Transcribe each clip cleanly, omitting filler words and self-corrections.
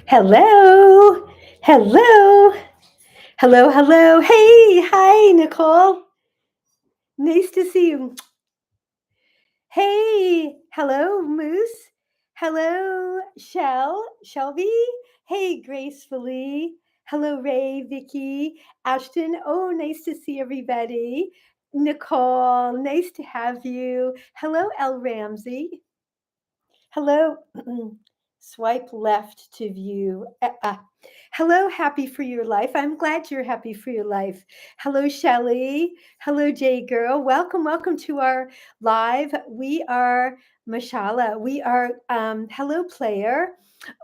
Hello. Hello. Hello. Hello. Hey. Hi, Nicole. Nice to see you. Hey. Hello, Moose. Hello, Shelby. Hey, Gracefully. Hello, Ray, Vicky, Ashton. Oh, nice to see everybody. Nicole, nice to have you. Hello, El Ramsey. Hello. Swipe left to view. Hello, happy for your life. I'm glad you're happy for your life. Hello, Shelley. Hello, Jay Girl. Welcome, welcome to our live. We are Mashallah. We are hello, player.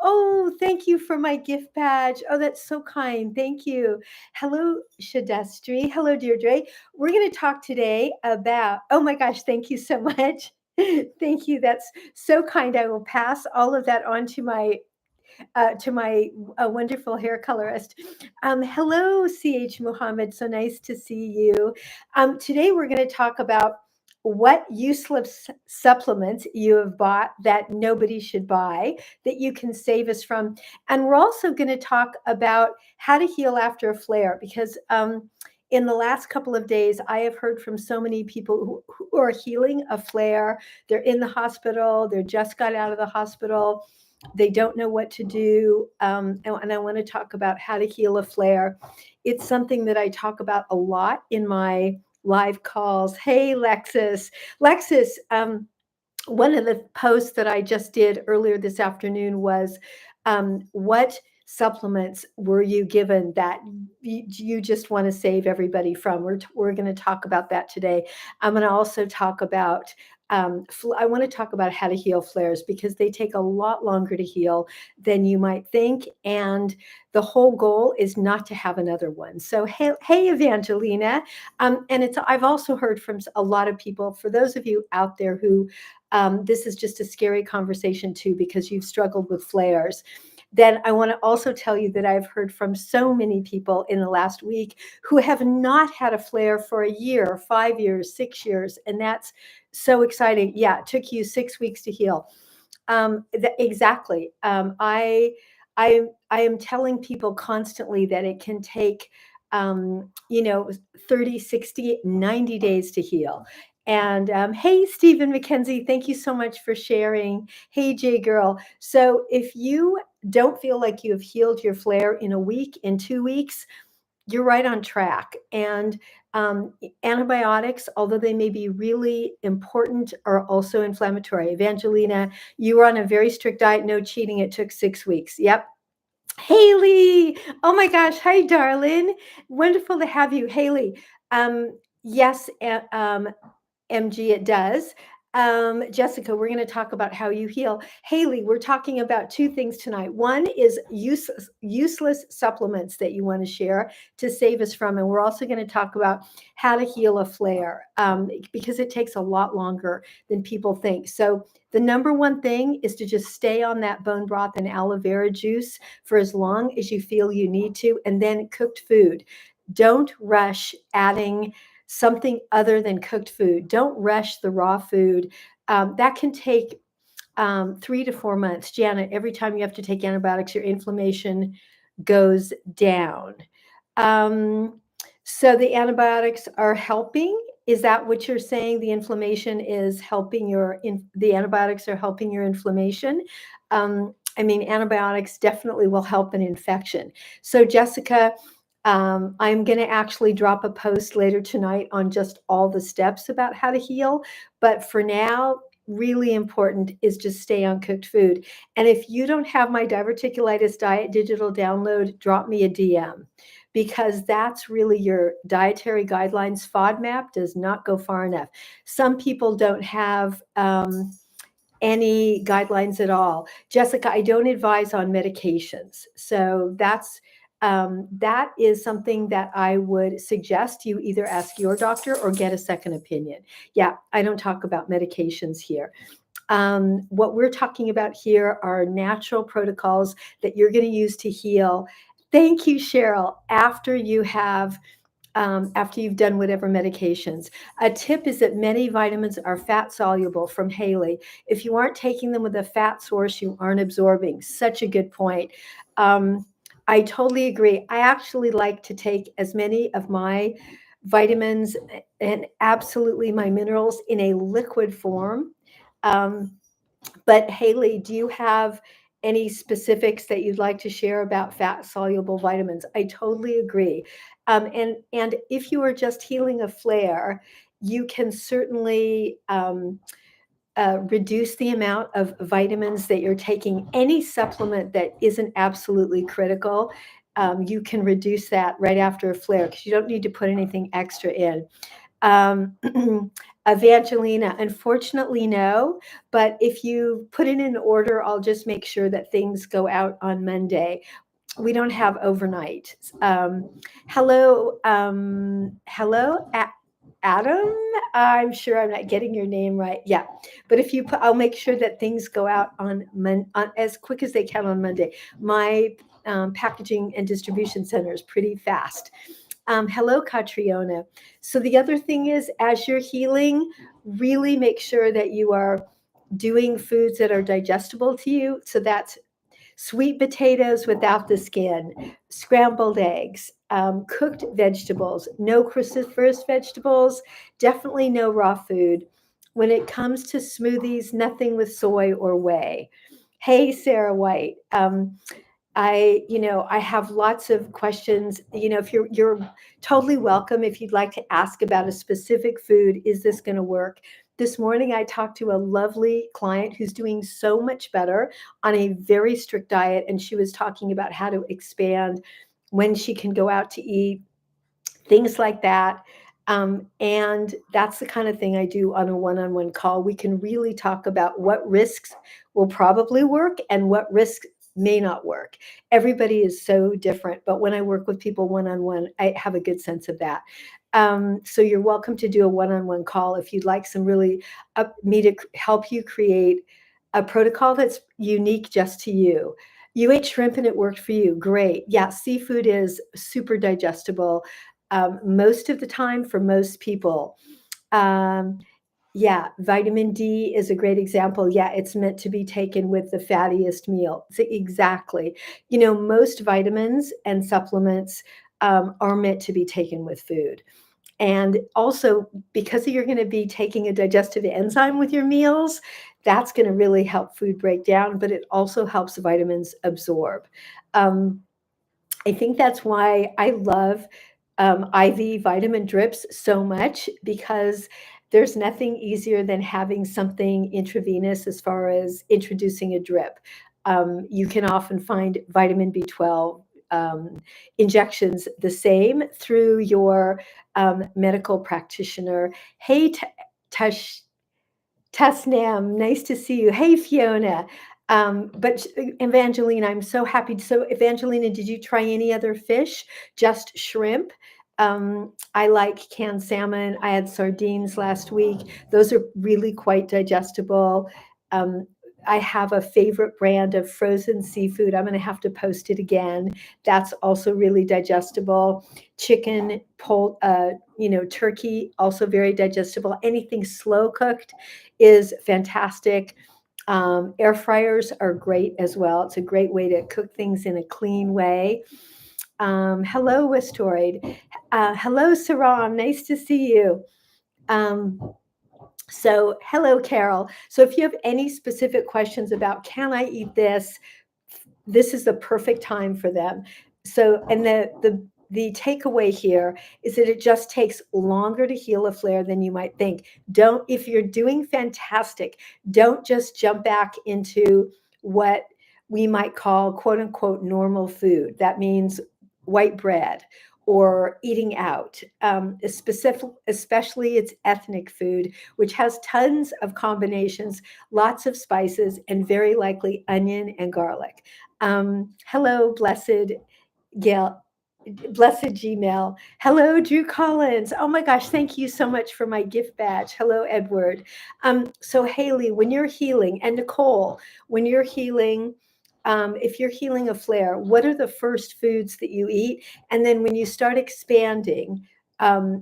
Oh, thank you for my gift badge. Oh, that's so kind. Thank you. Hello, Shadestri. Hello, Deirdre. We're going to talk today about, oh my gosh, thank you so much. Thank you. That's so kind. I will pass all of that on to my wonderful hair colorist. Hello, CH Muhammad. So nice to see you. Today we're going to talk about what useless supplements you have bought that nobody should buy that you can save us from. And we're also going to talk about how to heal after a flare because in the last couple of days, I have heard from so many people who are healing a flare. They're in the hospital. They just got out of the hospital. They don't know what to do. And I want to talk about how to heal a flare. It's something that I talk about a lot in my live calls. Hey, Lexus. Lexus, one of the posts that I just did earlier this afternoon was what supplements were you given that you just want to save everybody from? We're going to talk about that today. I'm going to also talk about I want to talk about how to heal flares because they take a lot longer to heal than you might think. And the whole goal is not to have another one. So, hey Evangelina. I've also heard from a lot of people, for those of you out there who this is just a scary conversation too, because you've struggled with flares. Then I want to also tell you that I've heard from so many people in the last week who have not had a flare for a year, 5 years, 6 years. And that's so exciting. Yeah, it took you 6 weeks to heal. Exactly. I am telling people constantly that it can take 30, 60, 90 days to heal. And hey, Stephen McKenzie, thank you so much for sharing. Hey, Jay Girl. So if you don't feel like you've healed your flare in a week, in 2 weeks, you're right on track. And antibiotics, although they may be really important, are also inflammatory. Evangelina, you were on a very strict diet, no cheating. It took 6 weeks. Yep. Haley, oh my gosh, hi, darling. Wonderful to have you, Haley. Yes, MG, it does. Jessica, we're going to talk about how you heal. Haley, we're talking about 2 things tonight. One is useless supplements that you want to share to save us from. And we're also going to talk about how to heal a flare because it takes a lot longer than people think. So the number one thing is to just stay on that bone broth and aloe vera juice for as long as you feel you need to, and then cooked food. Don't rush adding something other than cooked food. Don't rush the raw food. That can take 3 to 4 months. Janet, every time you have to take antibiotics, your inflammation goes down. So the antibiotics are helping. Is that what you're saying? The inflammation is helping the antibiotics are helping your inflammation. Antibiotics definitely will help an infection. So Jessica, I'm going to actually drop a post later tonight on just all the steps about how to heal. But for now, really important is just stay on cooked food. And if you don't have my diverticulitis diet digital download, drop me a DM because that's really your dietary guidelines. FODMAP does not go far enough. Some people don't have any guidelines at all. Jessica, I don't advise on medications. So that is something that I would suggest you either ask your doctor or get a second opinion. Yeah, I don't talk about medications here. What we're talking about here are natural protocols that you're going to use to heal. Thank you, Cheryl. After you've done whatever medications. A tip is that many vitamins are fat soluble from Haley. If you aren't taking them with a fat source, you aren't absorbing. Such a good point. I totally agree. I actually like to take as many of my vitamins and absolutely my minerals in a liquid form. Um, but Haley, do you have any specifics that you'd like to share about fat soluble vitamins? I totally agree. And if you are just healing a flare, you can certainly reduce the amount of vitamins that you're taking. Any supplement that isn't absolutely critical, you can reduce that right after a flare because you don't need to put anything extra in. Um, Evangelina, unfortunately, no. But if you put it in order, I'll just make sure that things go out on Monday. We don't have overnight. Hello, Adam. I'm sure I'm not getting your name right. Yeah, but if you put, I'll make sure that things go out on as quick as they can on Monday. My packaging and distribution center is pretty fast. Hello, Catriona. So the other thing is, as you're healing, really make sure that you are doing foods that are digestible to you. So that's sweet potatoes without the skin, scrambled eggs, cooked vegetables, no cruciferous vegetables, definitely no raw food. When it comes to smoothies, nothing with soy or whey. Hey, Sarah White. I have lots of questions. If you're totally welcome if you'd like to ask about a specific food, is this going to work? This morning I talked to a lovely client who's doing so much better on a very strict diet, and she was talking about how to expand when she can go out to eat, things like that. And that's the kind of thing I do on a one-on-one call. We can really talk about what risks will probably work and what risks may not work. Everybody is so different, but when I work with people one-on-one, I have a good sense of that. So you're welcome to do a one-on-one call if you'd like some really me to help you create a protocol that's unique just to you. You ate shrimp and it worked for you. Great. Yeah, seafood is super digestible most of the time for most people. Um, yeah, vitamin D is a great example. Yeah, it's meant to be taken with the fattiest meal. Exactly. Most vitamins and supplements are meant to be taken with food. And also, because you're going to be taking a digestive enzyme with your meals, that's going to really help food break down, but it also helps vitamins absorb. Um, I think that's why I love IV vitamin drips so much because there's nothing easier than having something intravenous as far as introducing a drip. You can often find vitamin B12 injections the same through your medical practitioner. Hey, Tash, Tasnam, nice to see you. Hey, Fiona. But Evangelina, I'm so happy. So, Evangelina, did you try any other fish? Just shrimp? I like canned salmon. I had sardines last week. Those are really quite digestible. Um, I have a favorite brand of frozen seafood. I'm going to have to post it again. That's also really digestible. Chicken, turkey, also very digestible. Anything slow cooked is fantastic. Air fryers are great as well. It's a great way to cook things in a clean way. Hello, Westoid. Hello, Saram. Nice to see you. So, hello, Carol. So, if you have any specific questions about can I eat this is the perfect time for them. So, and the takeaway here is that it just takes longer to heal a flare than you might think. If you're doing fantastic, don't just jump back into what we might call quote unquote normal food. That means white bread or eating out, especially it's ethnic food, which has tons of combinations, lots of spices, and very likely onion and garlic. Hello, Gail, blessed Gmail. Hello, Drew Collins. Oh my gosh, thank you so much for my gift badge. Hello, Edward. So Haley, when you're healing, and Nicole, when you're healing, if you're healing a flare, what are the first foods that you eat? And then when you start expanding,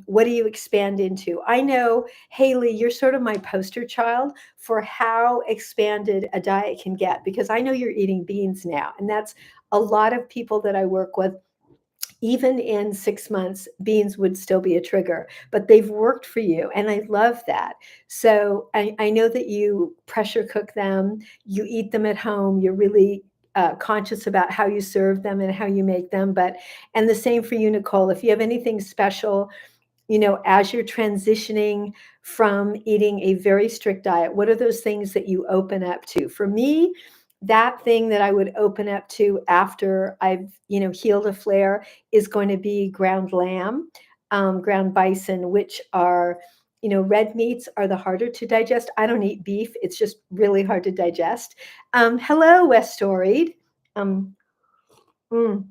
what do you expand into? I know, Haley, you're sort of my poster child for how expanded a diet can get, because I know you're eating beans now. And that's a lot of people that I work with. Even in 6 months, beans would still be a trigger, but they've worked for you. And I love that. So I know that you pressure cook them, you eat them at home, you're really conscious about how you serve them and how you make them. And the same for you, Nicole. If you have anything special, as you're transitioning from eating a very strict diet, what are those things that you open up to? For me, that thing that I would open up to after I've, healed a flare is going to be ground lamb, ground bison, which are, red meats are the harder to digest. I don't eat beef. It's just really hard to digest. Hello, West Storied. Um, mm.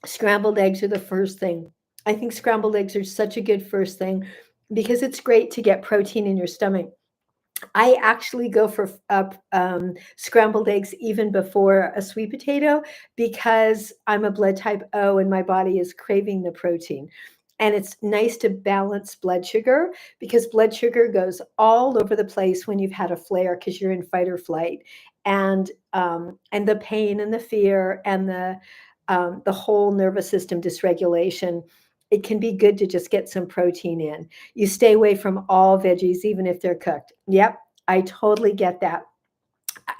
Scrambled eggs are the first thing. I think scrambled eggs are such a good first thing because it's great to get protein in your stomach. I actually go for scrambled eggs even before a sweet potato because I'm a blood type O and my body is craving the protein. And it's nice to balance blood sugar because blood sugar goes all over the place when you've had a flare because you're in fight or flight, and the pain and the fear and the whole nervous system dysregulation. It can be good to just get some protein in. You stay away from all veggies, even if they're cooked. Yep, I totally get that.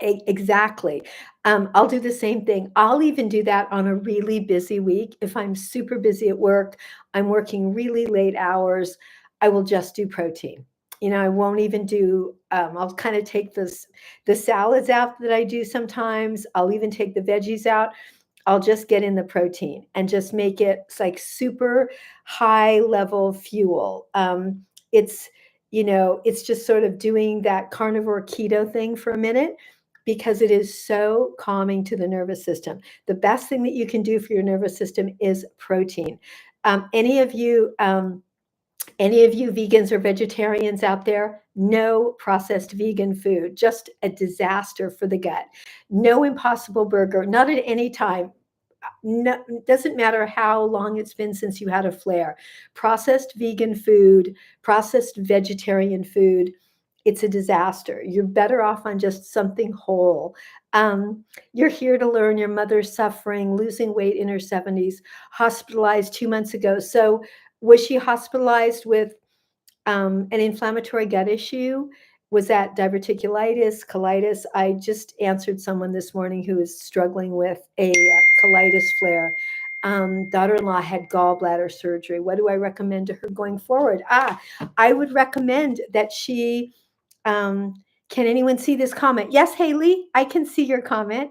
Exactly. I'll do the same thing. I'll even do that on a really busy week. If I'm super busy at work, I'm working really late hours, I will just do protein. I won't even do, I'll kind of take the salads out that I do sometimes. I'll even take the veggies out. I'll just get in the protein and just make it like super high level fuel. It's, it's just sort of doing that carnivore keto thing for a minute because it is so calming to the nervous system. The best thing that you can do for your nervous system is protein. Um, any of you, um, any of you vegans or vegetarians out there, no processed vegan food, just a disaster for the gut. No Impossible Burger, not at any time. No, it doesn't matter how long it's been since you had a flare. Processed vegan food, processed vegetarian food, it's a disaster. You're better off on just something whole. You're here to learn your mother's suffering, losing weight in her 70s, hospitalized 2 months ago. So, was she hospitalized with an inflammatory gut issue? Was that diverticulitis, colitis? I just answered someone this morning who is struggling with a colitis flare. Daughter-in-law had gallbladder surgery. What do I recommend to her going forward? I would recommend that she. Can anyone see this comment? Yes, Haley, I can see your comment.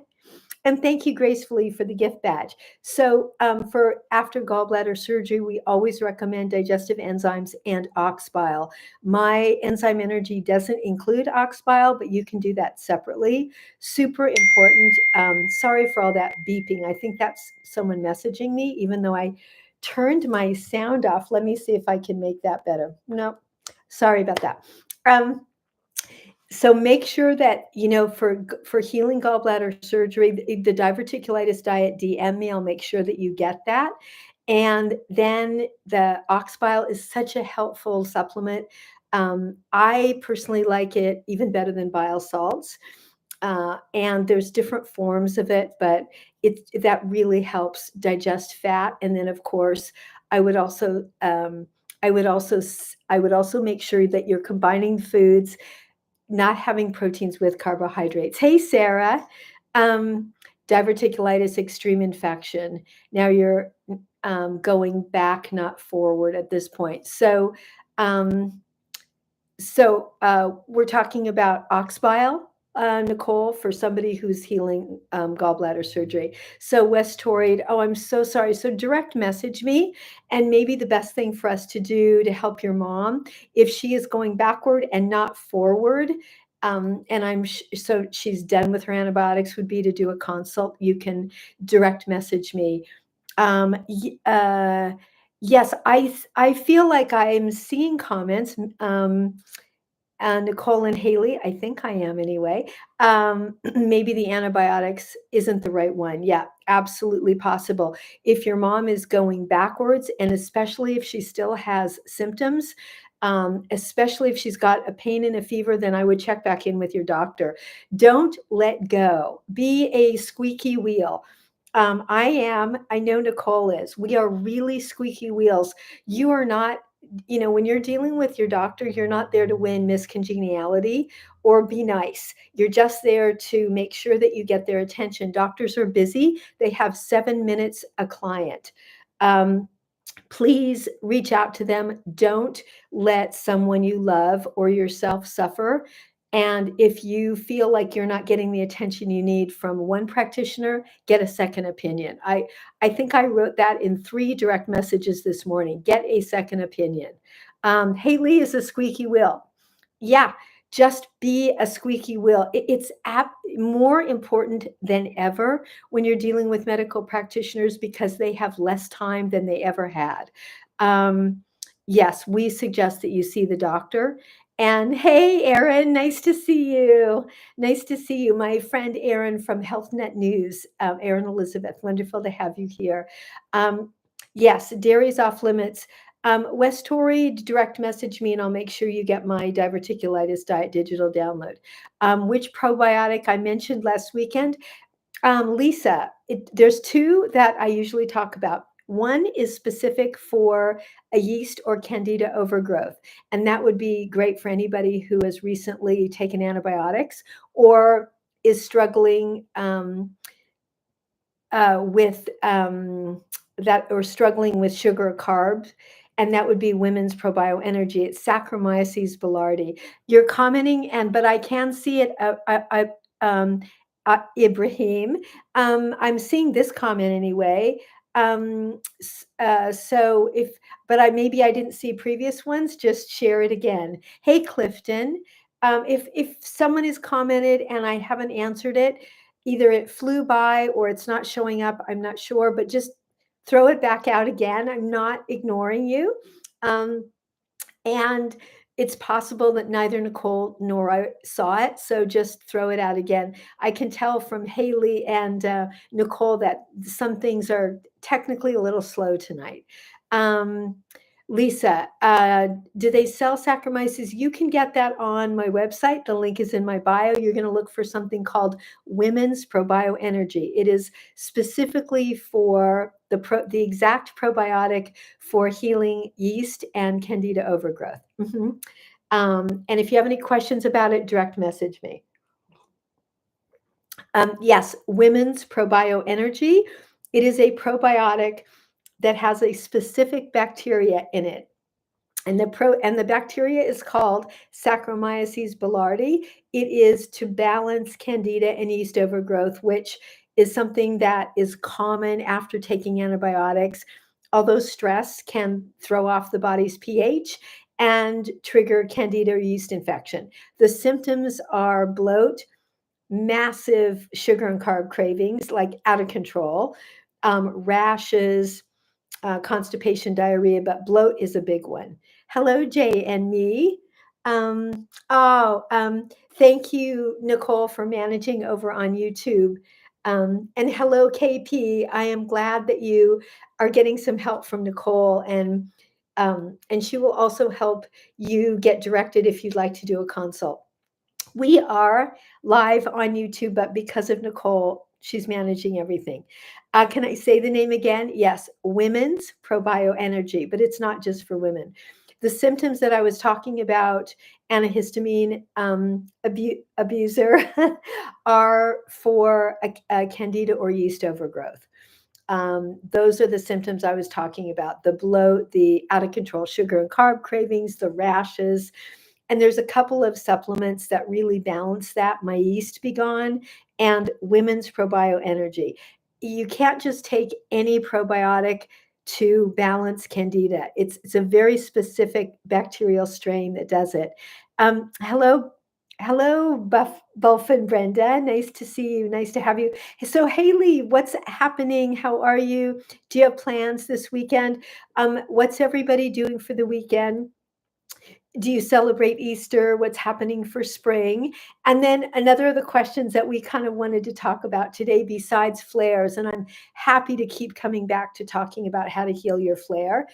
And thank you gracefully for the gift badge. So, for after gallbladder surgery, we always recommend digestive enzymes and ox bile. My enzyme energy doesn't include ox bile, but you can do that separately. Super important. Sorry for all that beeping. I think that's someone messaging me, even though I turned my sound off. Let me see if I can make that better. No, sorry about that. Um, so make sure that, for healing gallbladder surgery, the diverticulitis diet, DM me. I'll make sure that you get that. And then the ox bile is such a helpful supplement. I personally like it even better than bile salts. And there's different forms of it, but that really helps digest fat. And then, of course, I would also I would also make sure that you're combining foods, not having proteins with carbohydrates. Hey, Sarah. Um, Diverticulitis, extreme infection. Now you're going back, not forward at this point. So we're talking about ox bile. Nicole, for somebody who's healing gallbladder surgery. So West Torrid, oh, I'm so sorry. So direct message me, and maybe the best thing for us to do to help your mom, if she is going backward and not forward, and so she's done with her antibiotics, would be to do a consult. You can direct message me. Um, y- uh, yes, I feel like I'm seeing comments. Nicole and Haley, I think I am anyway. Maybe the antibiotics isn't the right one. Yeah, absolutely possible. If your mom is going backwards, and especially if she still has symptoms, especially if she's got a pain and a fever, then I would check back in with your doctor. Don't let go. Be a squeaky wheel. I know Nicole is. We are really squeaky wheels. You are not, when you're dealing with your doctor, you're not there to win Miss Congeniality or be nice. You're just there to make sure that you get their attention. Doctors are busy. They have 7 minutes a client. Um, Please reach out to them. Don't let someone you love or yourself suffer. And if you feel like you're not getting the attention you need from one practitioner, get a second opinion. I think I wrote that in 3 direct messages this morning. Get a second opinion. Haley is a squeaky wheel. Yeah, just be a squeaky wheel. It's more important than ever when you're dealing with medical practitioners because they have less time than they ever had. Um, yes, we suggest that you see the doctor. And hey, Erin, nice to see you. Nice to see you. My friend Erin from HealthNet News, Erin Elizabeth, wonderful to have you here. Um, yes, dairy's off limits. West Torrey, direct message me and I'll make sure you get my diverticulitis diet digital download. Which probiotic I mentioned last weekend? Lisa, there's 2 that I usually talk about. One is specific for a yeast or candida overgrowth, and that would be great for anybody who has recently taken antibiotics or is struggling with that, or struggling with sugar or carbs, and that would be Women's Probio Energy. It's Saccharomyces boulardii. You're commenting, but I can see it. Ibrahim, I'm seeing this comment anyway. So but I didn't see previous ones. Just share it again. Hey, Clifton. If someone has commented and I haven't answered it, either it flew by or it's not showing up, I'm not sure, but just throw it back out again. I'm not ignoring you. Um, and it's possible that neither Nicole nor I saw it, so just throw it out again. I can tell from Haley and Nicole that some things are technically a little slow tonight. Um, Lisa, do they sell Saccharomyces? You can get that on my website. The link is in my bio. You're going to look for something called Women's Probio Energy. It is specifically for the exact probiotic for healing yeast and candida overgrowth. And if you have any questions about it, direct message me. Yes, Women's Probio Energy. It is a probiotic that has a specific bacteria in it. And the bacteria is called Saccharomyces boulardii. It is to balance candida and yeast overgrowth, which is something that is common after taking antibiotics. Although stress can throw off the body's pH and trigger candida or yeast infection. The symptoms are bloat, massive sugar and carb cravings, like out of control, rashes, constipation, diarrhea, but bloat is a big one. Hello, Jay and me. Um, oh, Thank you, Nicole, for managing over on YouTube. And hello, KP. I am glad that you are getting some help from Nicole, and she will also help you get directed if you'd like to do a consult. We are live on YouTube, but because of Nicole, she's managing everything. Can I say the name again? Yes, Women's Probio Energy, but it's not just for women. The symptoms that I was talking about, antihistamine abuser, are for a candida or yeast overgrowth. Those are the symptoms I was talking about: the bloat, the out of control sugar and carb cravings, the rashes, And there's a couple of supplements that really balance that. My Yeast Be Gone and Women's Probio Energy. You can't just take any probiotic to balance candida. It's a very specific bacterial strain that does it. Hello, hello, Bulf and Brenda. Nice to see you. Nice to have you. So, Haley, what's happening? How are you? Do you have plans this weekend? What's everybody doing for the weekend? Do you celebrate Easter? What's happening for spring? And then another of the questions that we kind of wanted to talk about today, besides flares, and I'm happy to keep coming back to talking about how to heal your flare,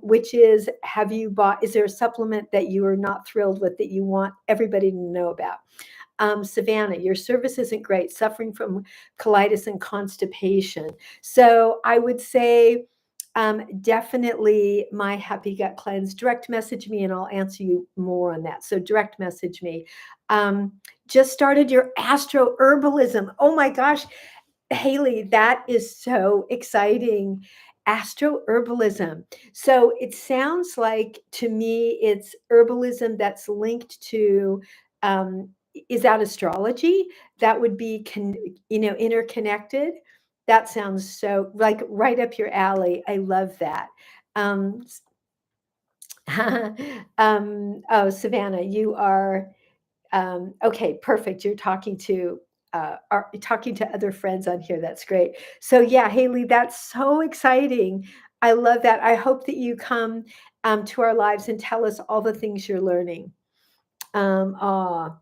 which is, have you bought, is there a supplement that you are not thrilled with that you want everybody to know about? Savannah, your service isn't great, suffering from colitis and constipation. So I would say, definitely my Happy Gut Cleanse. Direct message me and I'll answer you more on that. So direct message me. Just started your astro herbalism. Oh my gosh, Haley, that is so exciting. Astro herbalism. So it sounds like to me it's herbalism that's linked to, um, is that astrology? That would be, interconnected. That sounds so like right up your alley. I love that. Um, oh, Savannah, you are okay, perfect. You're talking to are talking to other friends on here. That's great. So yeah, Haley, that's so exciting. I love that. I hope that you come to our lives and tell us all the things you're learning. Aw.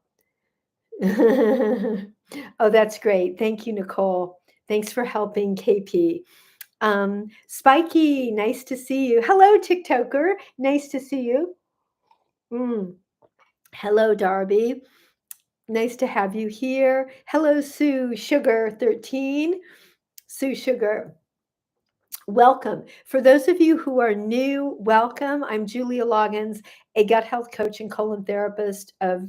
Oh, that's great. Thank you, Nicole. Thanks for helping KP. Spiky, nice to see you. Hello, TikToker. Nice to see you. Mm. Hello, Darby. Nice to have you here. Hello, Sue Sugar 13. Sue Sugar, welcome. For those of you who are new, welcome. I'm Julia Loggins, a gut health coach and colon therapist of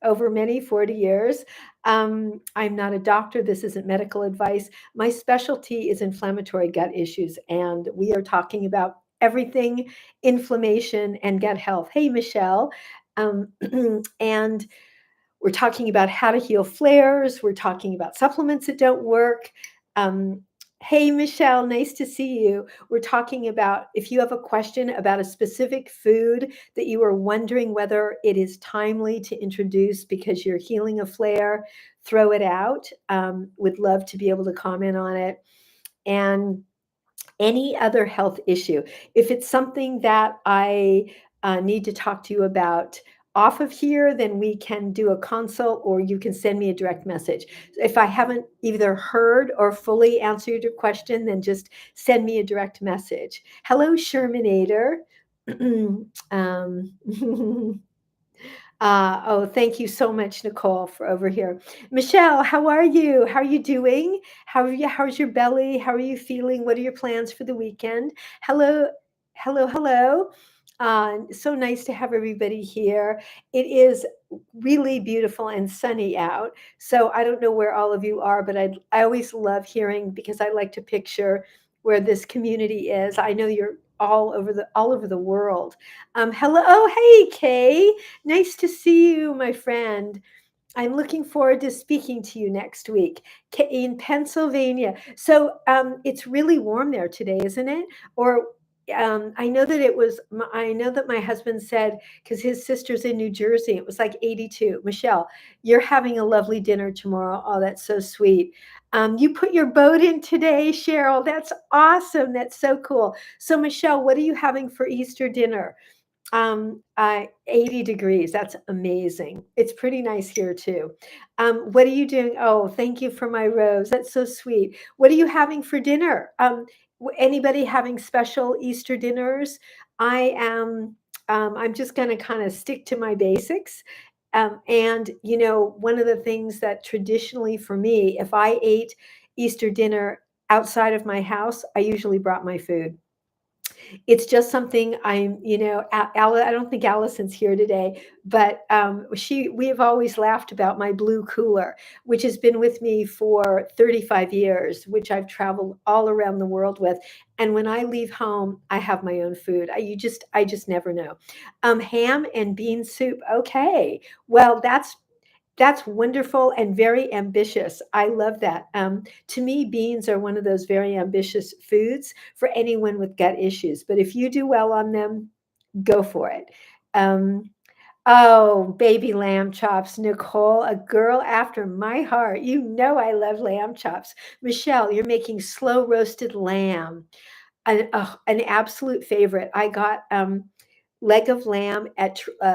over many 40 years. I'm not a doctor. This isn't medical advice. My specialty is inflammatory gut issues, and we are talking about everything inflammation and gut health. Hey, Michelle. And we're talking about how to heal flares. We're talking about supplements that don't work. Um, hey, Michelle, nice to see you. We're talking about if you have a question about a specific food that you are wondering whether it is timely to introduce because you're healing a flare, throw it out. Would love to be able to comment on it. And any other health issue. If it's something that I need to talk to you about off of here, then we can do a consult or you can send me a direct message. If I haven't either heard or fully answered your question, then just send me a direct message. Hello, Shermanator. um, oh, thank you so much, Nicole, for over here. Michelle, how are you? How are you doing? How are you? How's your belly? How are you feeling? What are your plans for the weekend? Hello, hello, hello. So nice to have everybody here. It is really beautiful and sunny out. So I don't know where all of you are, but I always love hearing because I like to picture where this community is. I know you're all over the world. Hello, oh hey Kay. Nice to see you, my friend. I'm looking forward to speaking to you next week in Pennsylvania. So it's really warm there today, isn't it? Or I know that I know that my husband said, because his sister's in New Jersey, it was like 82. Michelle, you're having a lovely dinner tomorrow. Oh, that's so sweet. You put your boat in today, Cheryl. That's awesome. That's so cool. So, Michelle, what are you having for Easter dinner? 80 degrees. That's amazing. It's pretty nice here too. What are you doing? Oh, thank you for my rose. That's so sweet. What are you having for dinner? Anybody having special Easter dinners? I am. I'm just going to kind of stick to my basics. And one of the things that traditionally for me, if I ate Easter dinner outside of my house, I usually brought my food. It's just something I don't think Allison's here today, but we have always laughed about my blue cooler, which has been with me for 35 years, which I've traveled all around the world with. And when I leave home, I have my own food. I just never know. Ham and bean soup. Okay. Well, that's wonderful and very ambitious. I love that. To me, beans are one of those very ambitious foods for anyone with gut issues. But if you do well on them, go for it. Um, oh, baby lamb chops, Nicole, a girl after my heart. You know I love lamb chops. Michelle, you're making slow roasted lamb, an absolute favorite. I got leg of lamb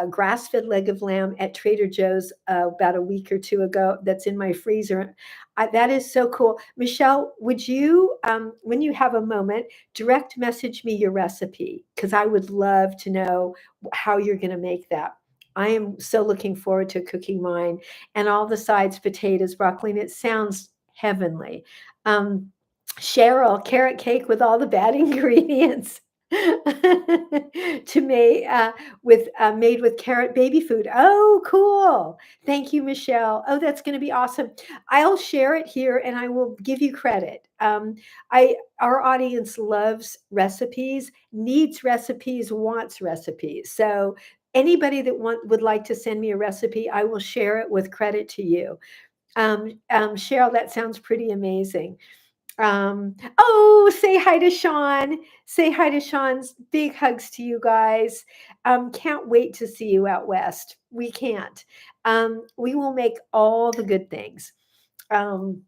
grass-fed leg of lamb at Trader Joe's about a week or two ago. That's in my freezer. That is so cool. Michelle, would you, when you have a moment, direct message me your recipe because I would love to know how you're going to make that. I am so looking forward to cooking mine and all the sides, potatoes, broccoli, and it sounds heavenly. Um, Cheryl, carrot cake with all the bad ingredients. to me with made with carrot baby food. Oh, cool. Thank you, Michelle. Oh, that's going to be awesome. I'll share it here and I will give you credit. I Our audience loves recipes, needs recipes, wants recipes. So anybody that would like to send me a recipe, I will share it with credit to you. Cheryl, that sounds pretty amazing. Oh, say hi to Sean. Say hi to Sean's. Big hugs to you guys. Can't wait to see you out west. We can't. We will make all the good things. Um,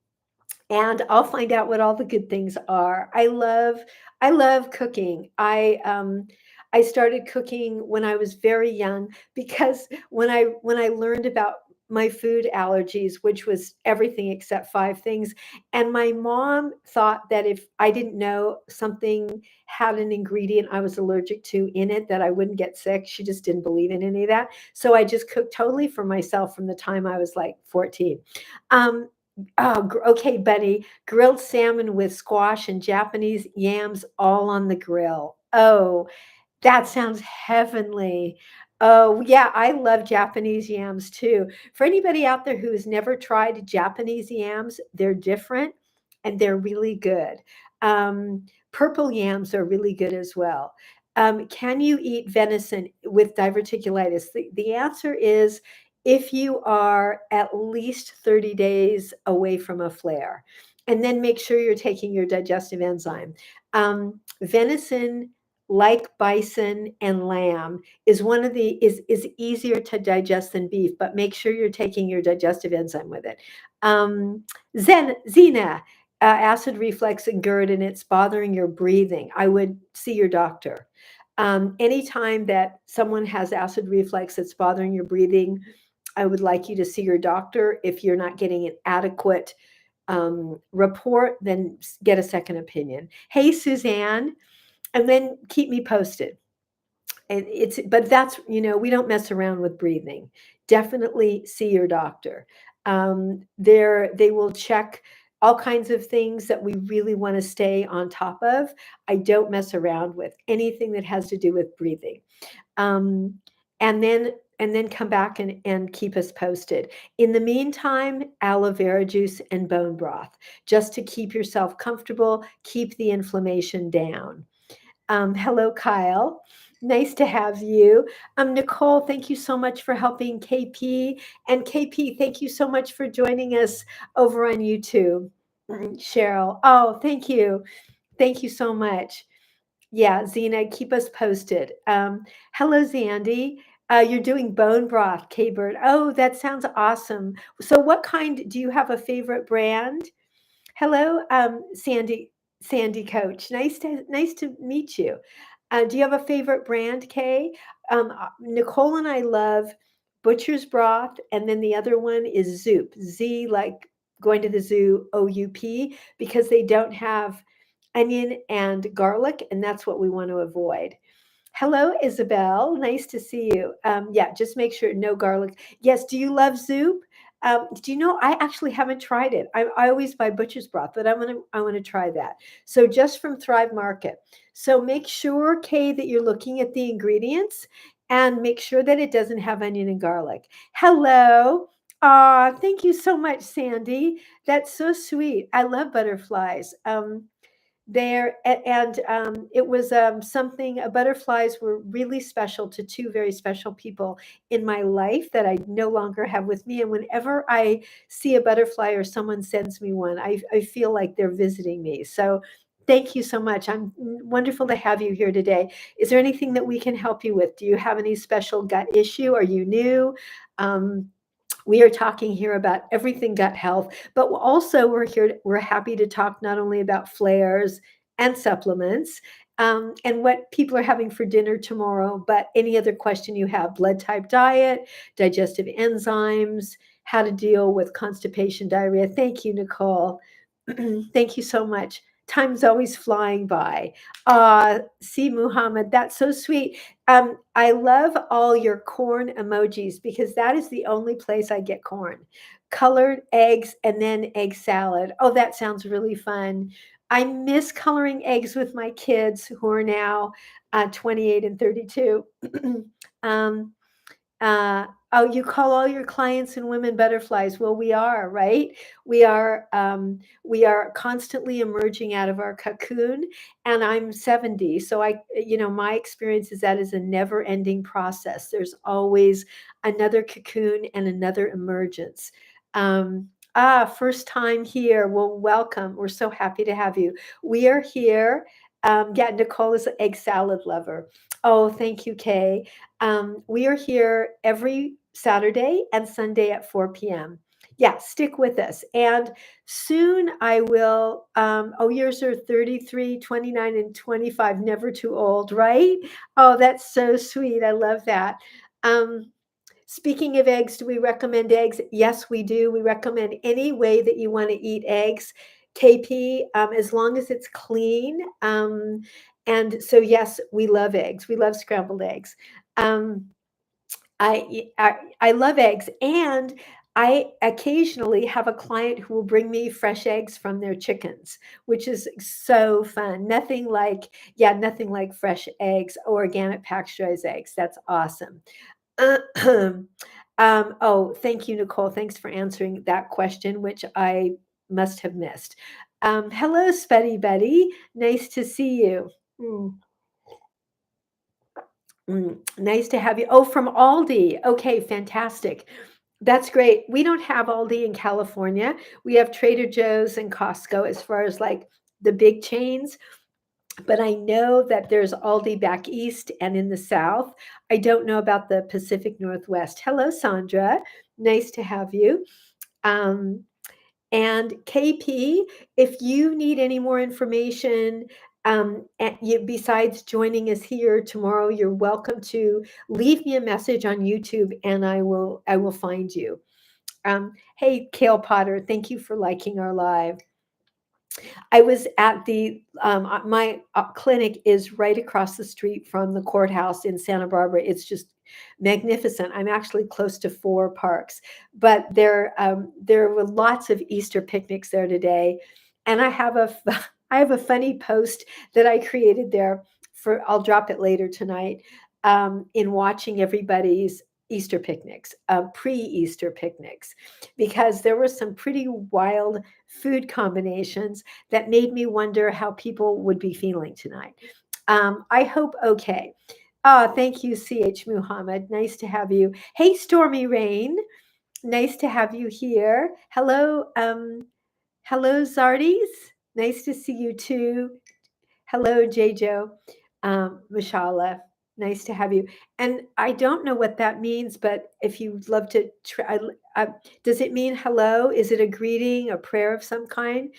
and I'll find out what all the good things are. I love cooking. I started cooking when I was very young because when I learned about my food allergies, which was everything except five things, and my mom thought that if I didn't know something had an ingredient I was allergic to in it, that I wouldn't get sick. She just didn't believe in any of that. So I just cooked totally for myself from the time I was like 14. Um, Oh, okay, buddy. Grilled salmon with squash and Japanese yams all on the grill. Oh, that sounds heavenly. Oh, yeah, I love Japanese yams too. For anybody out there who has never tried Japanese yams, they're different and they're really good. Purple yams are really good as well. Can you eat venison with diverticulitis? The answer is if you are at least 30 days away from a flare. And then make sure you're taking your digestive enzyme. Venison, like bison and lamb, is easier to digest than beef, but make sure you're taking your digestive enzyme with it. Um, Zena, acid reflux and GERD, and it's bothering your breathing. I would see your doctor. Anytime that someone has acid reflux that's bothering your breathing, I would like you to see your doctor. If you're not getting an adequate report, then get a second opinion. Hey, Suzanne, and then keep me posted. And but that's, we don't mess around with breathing. Definitely see your doctor. They will check all kinds of things that we really want to stay on top of. I don't mess around with anything that has to do with breathing. Um, and then come back and keep us posted. In the meantime, aloe vera juice and bone broth, just to keep yourself comfortable, keep the inflammation down. Hello, Kyle. Nice to have you. Nicole, thank you so much for helping KP. And KP, thank you so much for joining us over on YouTube. Cheryl, oh, thank you. Thank you so much. Yeah, Zena, keep us posted. Hello, Zandy. You're doing bone broth, K-Bird. Oh, that sounds awesome. So what kind, do you have a favorite brand? Hello, Sandy Coach. Nice to meet you. Do you have a favorite brand, Kay? Nicole and I love Butcher's Broth, and then the other one is Zoop. Z like going to the zoo, OUP, because they don't have onion and garlic, and that's what we want to avoid. Hello, Isabel. Nice to see you. Yeah, just make sure no garlic. Yes, do you love Zoop? Do you know, I actually haven't tried it. I always buy butcher's broth, but I want to try that. So just from Thrive Market. So make sure, Kay, that you're looking at the ingredients and make sure that it doesn't have onion and garlic. Hello. Thank you so much, Sandy. That's so sweet. I love butterflies. It was something, butterflies were really special to two very special people in my life that I no longer have with me, and whenever I see a butterfly or someone sends me one, I feel like they're visiting me. So thank you so much. I'm wonderful to have you here today. Is there anything that we can help you with? Do you have any special gut issue? Are you new? um, we are talking here about everything gut health, but also we're happy to talk not only about flares and supplements, and what people are having for dinner tomorrow, but any other question you have: blood type, diet, digestive enzymes, how to deal with constipation, diarrhea. Thank you, Nicole. Thank you so much. Time's always flying by. See, Muhammad, that's so sweet. I love all your corn emojis because that is the only place I get corn. Colored eggs and then egg salad. Oh, that sounds really fun. I miss coloring eggs with my kids who are now 28 and 32. um, oh, you call all your clients and women butterflies. Well, we are, right? We are constantly emerging out of our cocoon, and I'm 70. So my experience is that is a never ending process. There's always another cocoon and another emergence. First time here. Well, welcome. We're so happy to have you. We are here. Yeah, Nicole is an egg salad lover. Oh, thank you, Kay. We are here every Saturday and Sunday at 4 p.m. Yeah, stick with us. And soon I will, yours are 33, 29, and 25, never too old, right? Oh, that's so sweet. I love that. Um, Speaking of eggs, do we recommend eggs? Yes, we do. We recommend any way that you want to eat eggs, KP, as long as it's clean. And so, yes, we love eggs. We love scrambled eggs. Um, I love eggs, and I occasionally have a client who will bring me fresh eggs from their chickens, which is so fun. Nothing like fresh eggs or organic pasteurized eggs. That's awesome. Oh, thank you, Nicole. Thanks for answering that question, which I must have missed. Hello, Spuddy Betty. Nice to see you. Mm, nice to have you. Oh, from Aldi. Okay, fantastic. That's great. We don't have Aldi in California. We have Trader Joe's and Costco as far as like the big chains, but I know that there's Aldi back east and in the south. I don't know about the Pacific Northwest. Hello, Sandra. Nice to have you. Um, and KP, if you need any more information, besides joining us here tomorrow, you're welcome to leave me a message on YouTube, and I will find you. Hey, Kale Potter, thank you for liking our live. I was at my clinic is right across the street from the courthouse in Santa Barbara. It's just magnificent. I'm actually close to four parks, but there were lots of Easter picnics there today, and I have a funny post that I created there for. I'll drop it later tonight. In watching everybody's Easter picnics, pre-Easter picnics, because there were some pretty wild food combinations that made me wonder how people would be feeling tonight. I hope okay. Thank you, CH Muhammad. Nice to have you. Hey, Stormy Rain. Nice to have you here. Hello, Zardis. Nice to see you too. Hello, Jjo. Mashallah. Nice to have you. And I don't know what that means, but if you'd love to try, does it mean hello? Is it a greeting, a prayer of some kind?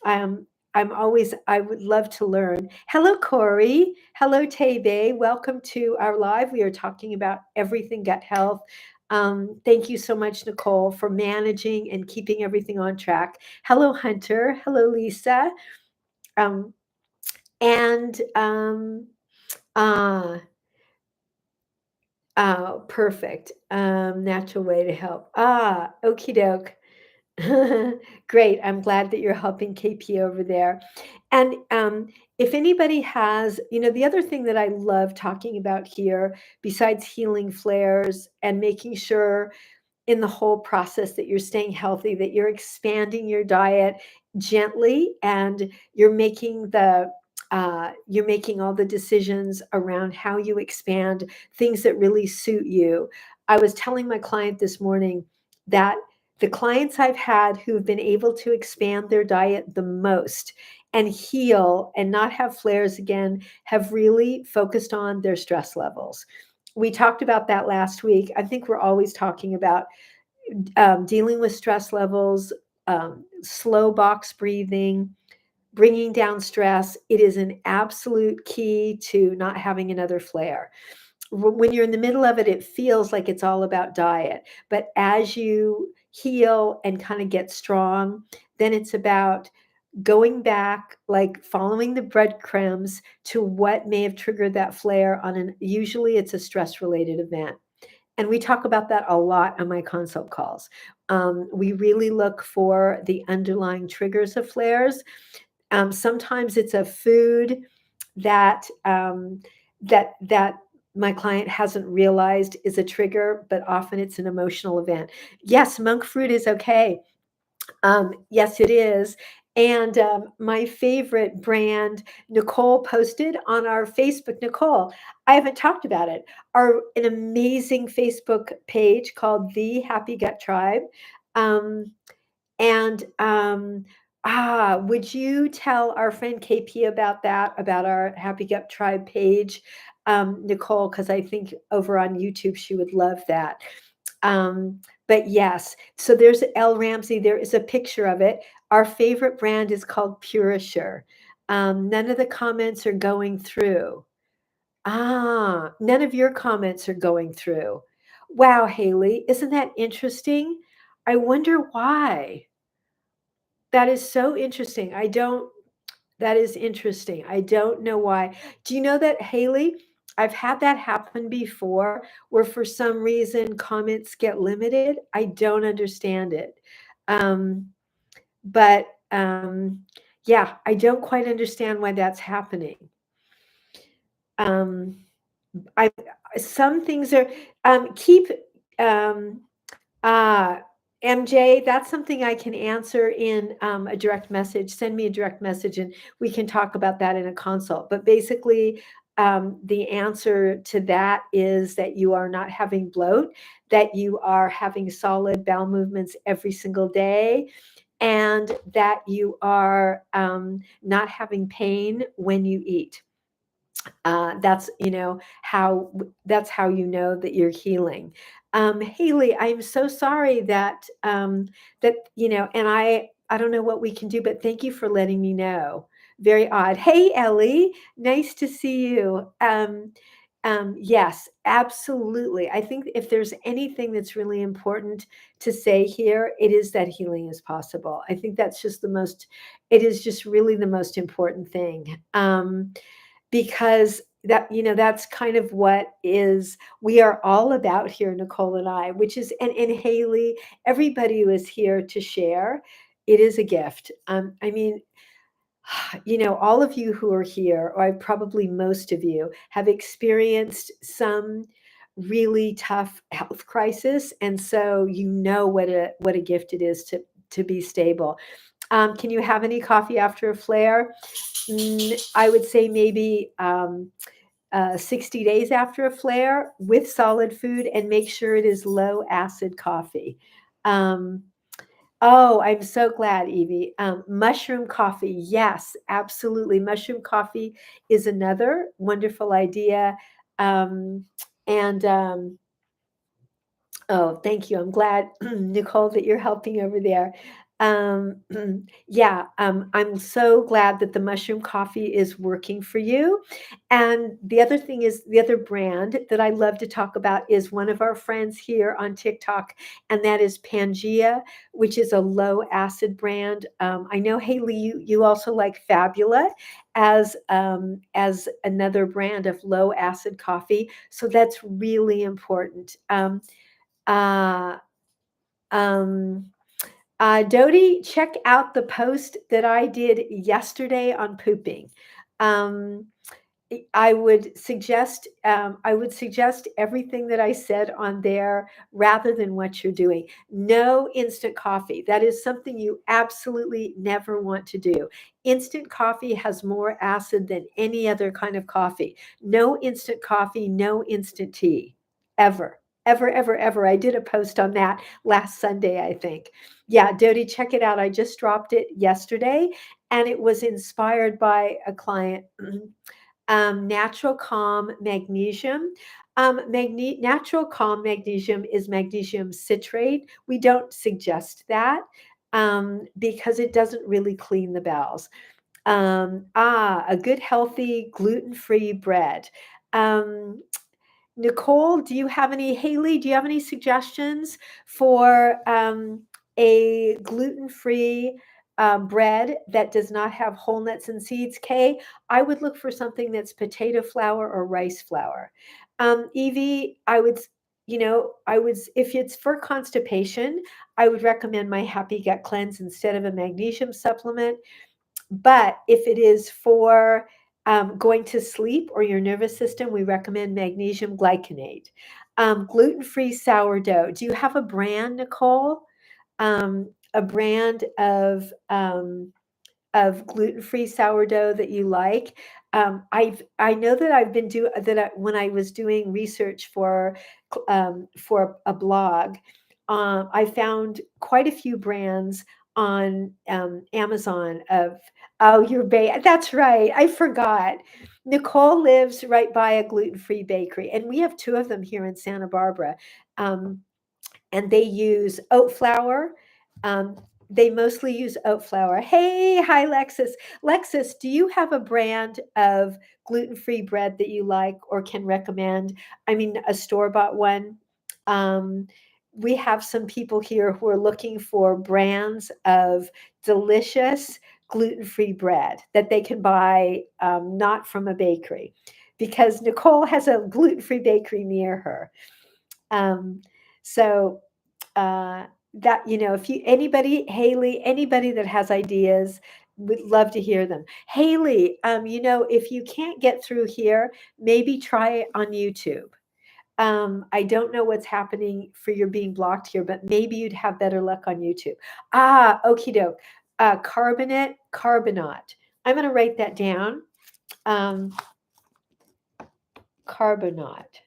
Um, I would love to learn. Hello, Corey. Hello, Tebe. Welcome to our live. We are talking about everything gut health. Thank you so much, Nicole, for managing and keeping everything on track. Hello, Hunter. Hello, Lisa. Um, and uh, Oh, perfect. Natural way to help. Ah, okie doke. Great. I'm glad that you're helping KP over there. And if anybody has, the other thing that I love talking about here, besides healing flares and making sure in the whole process that you're staying healthy, that you're expanding your diet gently, and you're making all the decisions around how you expand things that really suit you. I was telling my client this morning that the clients I've had who've been able to expand their diet the most and heal and not have flares again have really focused on their stress levels. We talked about that last week. I think we're always talking about dealing with stress levels, slow box breathing, bringing down stress. It is an absolute key to not having another flare. When you're in the middle of it, it feels like it's all about diet. But as you heal and kind of get strong, then it's about going back, like following the breadcrumbs to what may have triggered that flare usually it's a stress related event. And we talk about that a lot on my consult calls. We really look for the underlying triggers of flares. Sometimes it's a food that that my client hasn't realized is a trigger, but often it's an emotional event. Yes, monk fruit is okay. Yes, it is. And my favorite brand, Nicole posted on our Facebook. Nicole, I haven't talked about it. An amazing Facebook page called The Happy Gut Tribe. Um, and would you tell our friend KP about that, about our Happy Gut Tribe page, Nicole? Because I think over on YouTube she would love that. But yes, so there's L. Ramsey. There is a picture of it. Our favorite brand is called Purisher. None of the comments are going through. None of your comments are going through. Wow, Haley, isn't that interesting? I wonder why. That is so interesting. That is interesting. I don't know why. Do you know that, Haley? I've had that happen before where for some reason comments get limited. I don't understand it. Um, but yeah, I don't quite understand why that's happening. Um, I Some things are keep um, uh, MJ, that's something I can answer in a direct message. Send me a direct message and we can talk about that in a consult. But basically, the answer to that is that you are not having bloat, that you are having solid bowel movements every single day, and that you are not having pain when you eat. That's how you know that you're healing. Haley, I'm so sorry that and I don't know what we can do, but thank you for letting me know. Very odd. Hey, Ellie, nice to see you. Yes, absolutely. I think if there's anything that's really important to say here, it is that healing is possible. I think that's just it is just really the most important thing. Because that's kind of what is we are all about here, Nicole and I, which is and Haley, everybody who is here to share, it is a gift. I mean, all of you who are here, or probably most of you, have experienced some really tough health crisis, and so what a gift it is to be stable. Can you have any coffee after a flare? I would say maybe 60 days after a flare with solid food, and make sure it is low acid coffee. Um, oh, I'm so glad, Evie. Mushroom coffee. Yes, absolutely. Mushroom coffee is another wonderful idea. Um, and oh, thank you. I'm glad, Nicole, that you're helping over there. Um, yeah, I'm so glad that the mushroom coffee is working for you. And the other thing is, the other brand that I love to talk about is one of our friends here on TikTok, and that is Pangea, which is a low acid brand. I know Haley, you also like Fabula as another brand of low acid coffee. So that's really important. Uh, um, Dodie, check out the post that I did yesterday on pooping. Um, I would suggest everything that I said on there rather than what you're doing. No instant coffee. That is something you absolutely never want to do. Instant coffee has more acid than any other kind of coffee. No instant coffee, no instant tea, ever. Ever, ever, ever. I did a post on that last Sunday, I think. Yeah, Dodie, check it out. I just dropped it yesterday, and it was inspired by a client. Natural calm magnesium. Natural calm magnesium is magnesium citrate. We don't suggest that because it doesn't really clean the bowels. A good healthy gluten-free bread. Um, Nicole, do you have any, Haley, do you have any suggestions for a gluten-free bread that does not have whole nuts and seeds? Kay, I would look for something that's potato flour or rice flour. Evie, if it's for constipation, I would recommend my Happy Gut Cleanse instead of a magnesium supplement. But if it is for going to sleep or your nervous system, we recommend magnesium glycinate. Gluten-free sourdough. Do you have a brand, Nicole? A brand of gluten-free sourdough that you like? I know that I've been do that when I was doing research for a blog, I found quite a few brands on Amazon of that's right. I forgot. Nicole lives right by a gluten-free bakery, and we have two of them here in Santa Barbara. Um, and they use oat flour. Um, they mostly use oat flour. Hey, hi, Lexus. Lexus, do you have a brand of gluten-free bread that you like or can recommend? I mean, a store-bought one. Um, we have some people here who are looking for brands of delicious gluten-free bread that they can buy, not from a bakery, because Nicole has a gluten-free bakery near her. Um, so that if you anybody, Haley, anybody that has ideas, would love to hear them. Haley, if you can't get through here, maybe try it on YouTube. I don't know what's happening for your being blocked here, but maybe you'd have better luck on YouTube. Okie doke. Carbonate. I'm going to write that down. Um, Carbonate,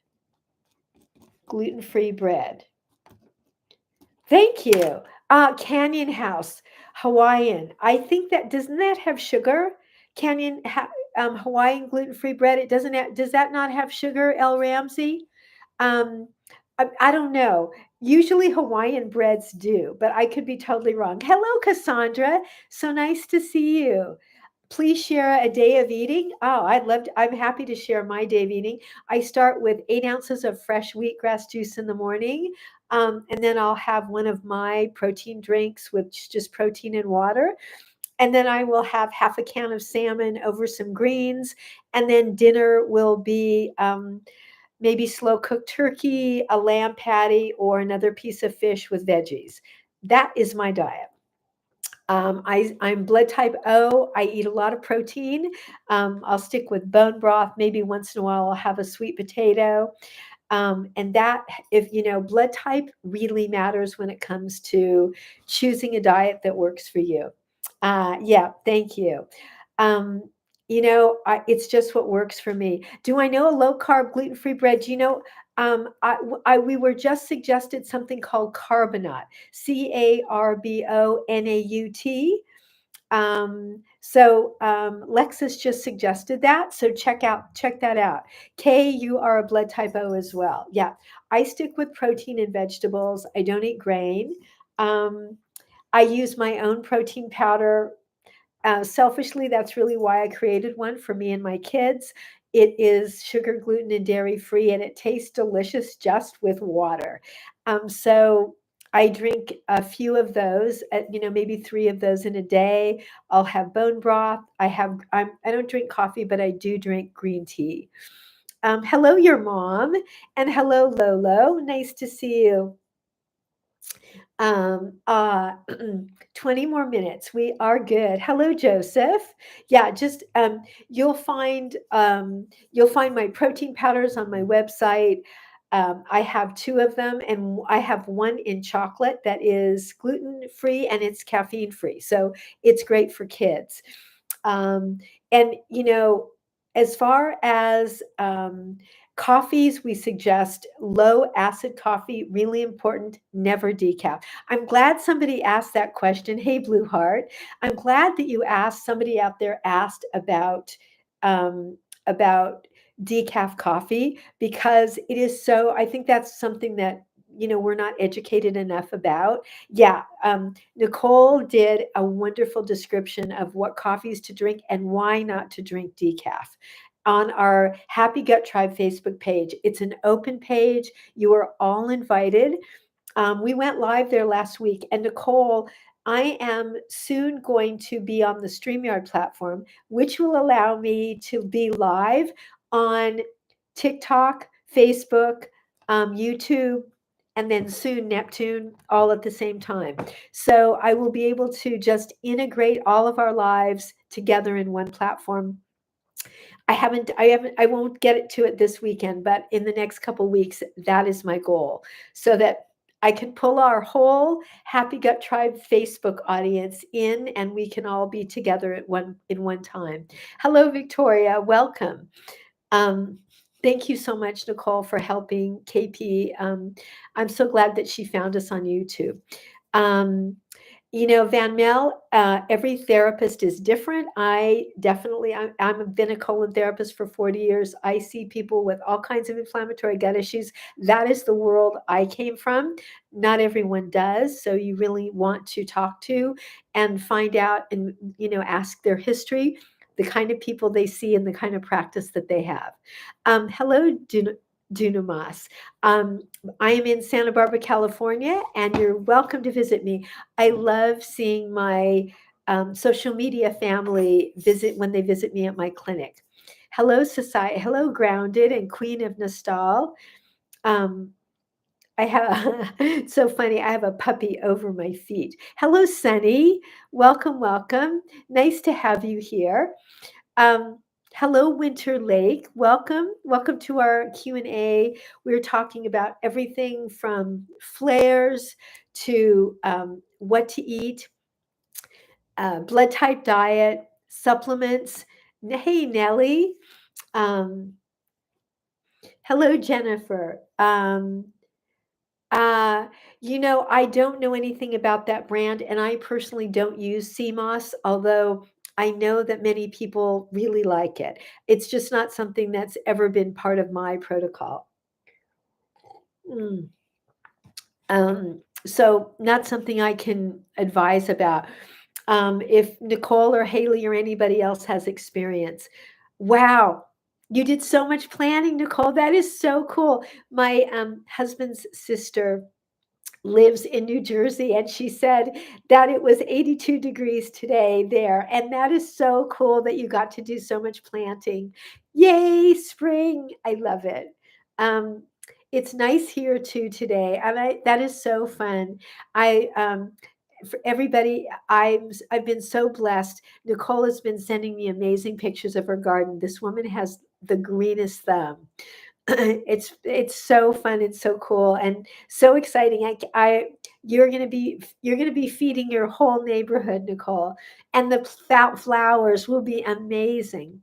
gluten-free bread. Thank you. Canyon House, Hawaiian. I think that doesn't that have sugar? Hawaiian gluten-free bread. It doesn't have, does that not have sugar, El Ramsey? Um, I don't know. Usually Hawaiian breads do, but I could be totally wrong. Hello, Cassandra. So nice to see you. Please share a day of eating. Oh, I'm happy to share my day of eating. I start with 8 ounces of fresh wheatgrass juice in the morning. And then I'll have one of my protein drinks, which is just protein and water. And then I will have half a can of salmon over some greens. And then dinner will be maybe slow cooked turkey, a lamb patty, or another piece of fish with veggies. That is my diet. I'm blood type O. I eat a lot of protein. I'll stick with bone broth. Maybe once in a while I'll have a sweet potato. And that, if blood type really matters when it comes to choosing a diet that works for you. Yeah, thank you. Um, it's just what works for me. Do I know a low carb, gluten free bread? Do you know? We were just suggested something called Carbonate, Carbonaut. Lexus just suggested that. So check that out. Kay, you are a blood type O as well. Yeah. I stick with protein and vegetables. I don't eat grain. Um, I use my own protein powder. Selfishly, that's really why I created one for me and my kids. It is sugar, gluten, and dairy free, and it tastes delicious just with water. So I drink a few of those, maybe three of those in a day. I'll have bone broth. I don't drink coffee, but I do drink green tea. Hello, your mom, and hello, Lolo. Nice to see you. Um, uh, 20 more minutes. We are good. Hello, Joseph. Yeah, just you'll find my protein powders on my website. I have two of them, and I have one in chocolate that is gluten free and it's caffeine free. So it's great for kids. Um, and as far as coffees, we suggest low acid coffee, really important, never decaf. I'm glad somebody asked that question. Hey, Blue Heart. I'm glad that you asked, somebody out there asked um, about decaf coffee because it is so, I think that's something that, we're not educated enough about. Yeah. Nicole did a wonderful description of what coffees to drink and why not to drink decaf on our Happy Gut Tribe Facebook page. It's an open page. You are all invited. We went live there last week. And Nicole, I am soon going to be on the StreamYard platform, which will allow me to be live on TikTok, Facebook, YouTube, and then soon Neptune all at the same time. So I will be able to just integrate all of our lives together in one platform. I won't get it to it this weekend, but in the next couple weeks, that is my goal so that I can pull our whole Happy Gut Tribe Facebook audience in and we can all be together in one time. Hello, Victoria. Welcome. Um, Thank you so much, Nicole, for helping KP. I'm so glad that she found us on YouTube. Um, Van Mel, every therapist is different. I've been a colon therapist for 40 years. I see people with all kinds of inflammatory gut issues. That is the world I came from. Not everyone does. So you really want to talk to and find out and, ask their history, the kind of people they see and the kind of practice that they have. Hello, Dunamas. Um, I am in Santa Barbara, California, and you're welcome to visit me. I love seeing my social media family visit when they visit me at my clinic. Hello, Society. Hello, Grounded and Queen of Nostal. Um, I have it's so funny. I have a puppy over my feet. Hello, Sunny. Welcome, welcome. Nice to have you here. Um, Hello, Winter Lake. Welcome to our Q&A. We're talking about everything from flares to what to eat, blood type diet, supplements. Hey, Nellie. Um, Hello, Jennifer. Uh, I don't know anything about that brand, and I personally don't use CMOS, although I know that many people really like it. It's just not something that's ever been part of my protocol. Mm. So not something I can advise about. If Nicole or Haley or anybody else has experience. Wow, you did so much planning, Nicole. That is so cool. My husband's sister lives in New Jersey, and she said that it was 82 degrees today there. And that is so cool that you got to do so much planting. Yay, spring. I love it. Um, it's nice here too today. And that is so fun. I for everybody, I've been so blessed. Nicole has been sending me amazing pictures of her garden. This woman has the greenest thumb. It's so fun. It's so cool and so exciting. You're gonna be feeding your whole neighborhood, Nicole, and the flowers will be amazing.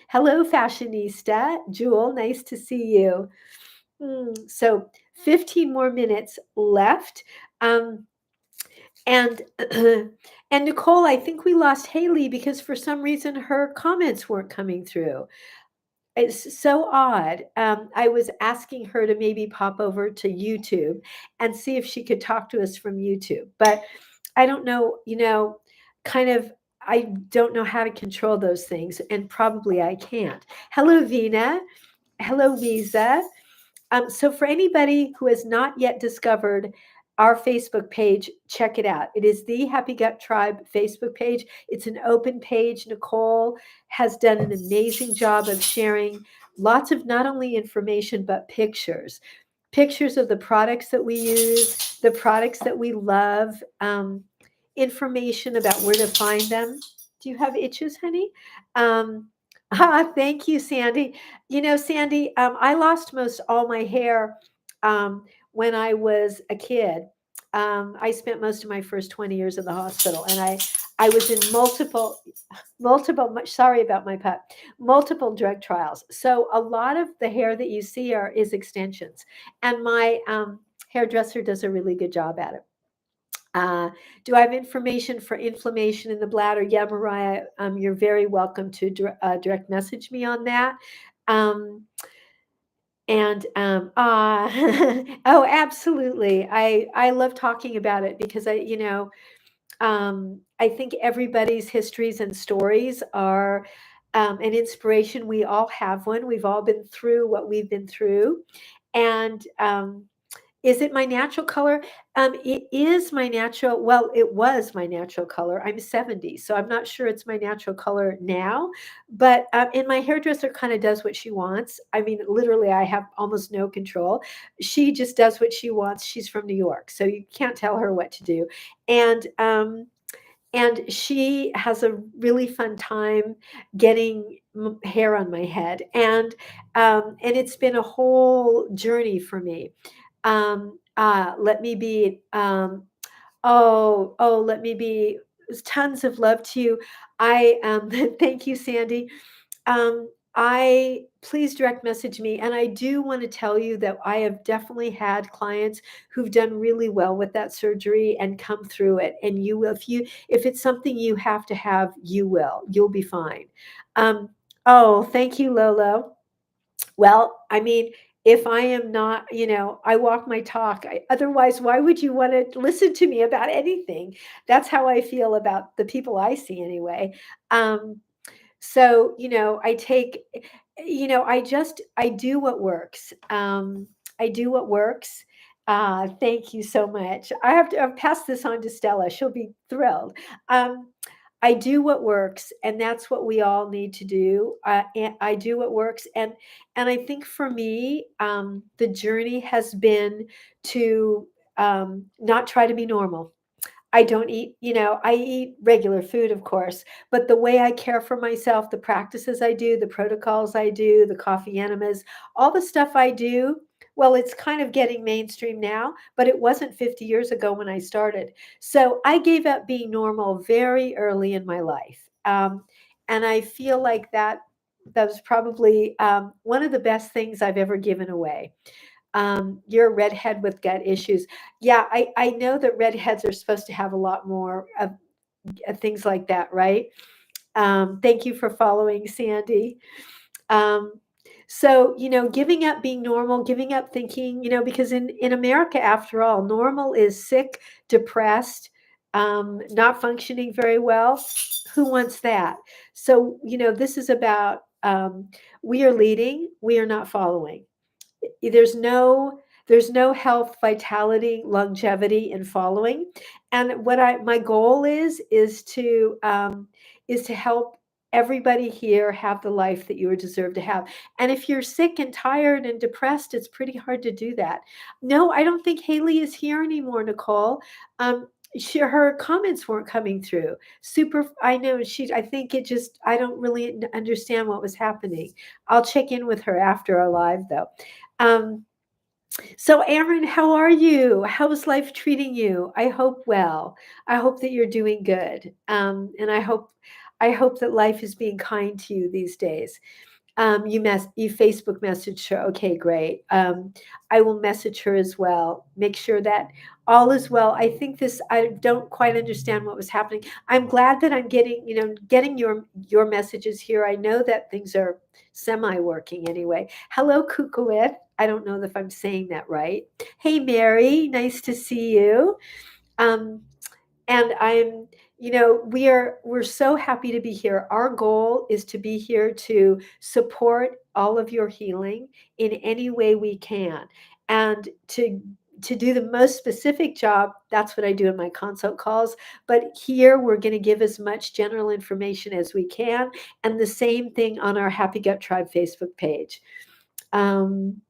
Hello, fashionista, Jewel. Nice to see you. So 15 more minutes left. Um, and and Nicole, I think we lost Haley because for some reason her comments weren't coming through. It's so odd. I was asking her to maybe pop over to YouTube and see if she could talk to us from YouTube. But I don't know, kind of, I don't know how to control those things, and probably I can't. Hello, Vina. Hello, Visa. So for anybody who has not yet discovered our Facebook page, check it out. It is the Happy Gut Tribe Facebook page. It's an open page. Nicole has done an amazing job of sharing lots of not only information, but pictures of the products that we use, the products that we love, information about where to find them. Do you have itches, honey? Um, thank you, Sandy. Sandy, I lost most all my hair when I was a kid. I spent most of my first 20 years in the hospital, and I was in sorry about my pet, multiple drug trials. So a lot of the hair that you see is extensions, and my hairdresser does a really good job at it. Uh, do I have information for inflammation in the bladder? Yeah, Mariah, you're very welcome to direct message me on that. Um, and oh, absolutely. I love talking about it because I think everybody's histories and stories are an inspiration. We all have one. We've all been through what we've been through, and is it my natural color? It is my natural. Well, it was my natural color. I'm 70, so I'm not sure it's my natural color now. But and my hairdresser kind of does what she wants. I mean, literally, I have almost no control. She just does what she wants. She's from New York, so you can't tell her what to do. And she has a really fun time getting hair on my head, and it's been a whole journey for me. Let me be, let me be, tons of love to you. Thank you, Sandy. I Please direct message me. And I do want to tell you that I have definitely had clients who've done really well with that surgery and come through it. And you will, if it's something you have to have, you'll be fine. Um, oh, thank you, Lolo. Well, I mean, if I am not, I walk my talk. Otherwise, why would you want to listen to me about anything? That's how I feel about the people I see anyway. So, I do what works. I do what works. Thank you so much. I've passed this on to Stella. She'll be thrilled. Um, I do what works, and that's what we all need to do. And I do what works, and I think for me, the journey has been to not try to be normal. I don't eat, I eat regular food, of course, but the way I care for myself, the practices I do, the protocols I do, the coffee enemas, all the stuff I do, well, it's kind of getting mainstream now, but it wasn't 50 years ago when I started. So I gave up being normal very early in my life. And I feel like that was probably one of the best things I've ever given away. You're a redhead with gut issues. Yeah, I know that redheads are supposed to have a lot more of things like that, right? Thank you for following, Sandy. Um, so, giving up being normal, giving up thinking, because in America, after all, normal is sick, depressed, not functioning very well. Who wants that? So, this is about we are leading, we are not following. There's no health, vitality, longevity in following. And what my goal is to help everybody here have the life that you deserve to have. And if you're sick and tired and depressed, it's pretty hard to do that. No, I don't think Haley is here anymore, Nicole. Her comments weren't coming through. Super, I know I think I don't really understand what was happening. I'll check in with her after our live though. Um, so, Aaron, how are you? How is life treating you? I hope well. I hope that you're doing good, and I hope that life is being kind to you these days. You Facebook messaged her. Okay, great. I will message her as well. Make sure that all is well. I don't quite understand what was happening. I'm glad that I'm getting your messages here. I know that things are semi working anyway. Hello, Kukowith. I don't know if I'm saying that right. Hey, Mary. Nice to see you. Um, And we're so happy to be here. Our goal is to be here to support all of your healing in any way we can. And to do the most specific job, that's what I do in my consult calls. But here we're going to give as much general information as we can. And the same thing on our Happy Gut Tribe Facebook page. Um,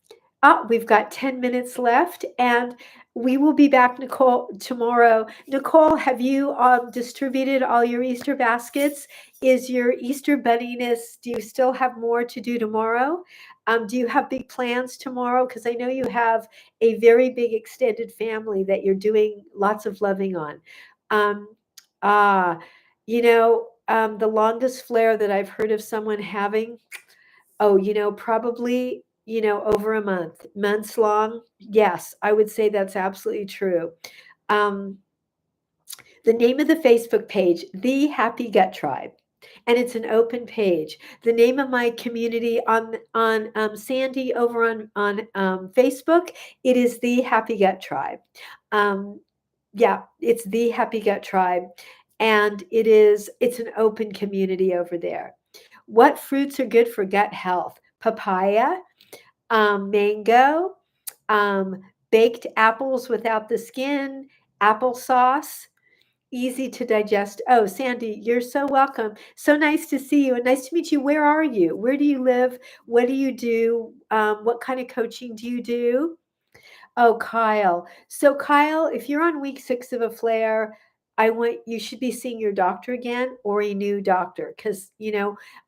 we've got 10 minutes left, and we will be back, Nicole, tomorrow. Nicole, have you distributed all your Easter baskets? Is your Easter bunniness, do you still have more to do tomorrow? Do you have big plans tomorrow? Because I know you have a very big extended family that you're doing lots of loving on. Um, ah, the longest flare that I've heard of someone having. Oh, probably, over a month, months long. Yes, I would say that's absolutely true. Um, the name of the Facebook page, The Happy Gut Tribe, and it's an open page. The name of my community on Sandy over on Facebook, it is The Happy Gut Tribe. Um, yeah, it's The Happy Gut Tribe, and it's an open community over there. What fruits are good for gut health? Papaya, mango, um, baked apples without the skin, applesauce, easy to digest. Oh, Sandy, you're so welcome. So nice to see you and nice to meet you. Where are you? Where do you live? What do you do? What kind of coaching do you do? Oh, Kyle. So, Kyle, if you're on week 6 of a flare, you should be seeing your doctor again or a new doctor because,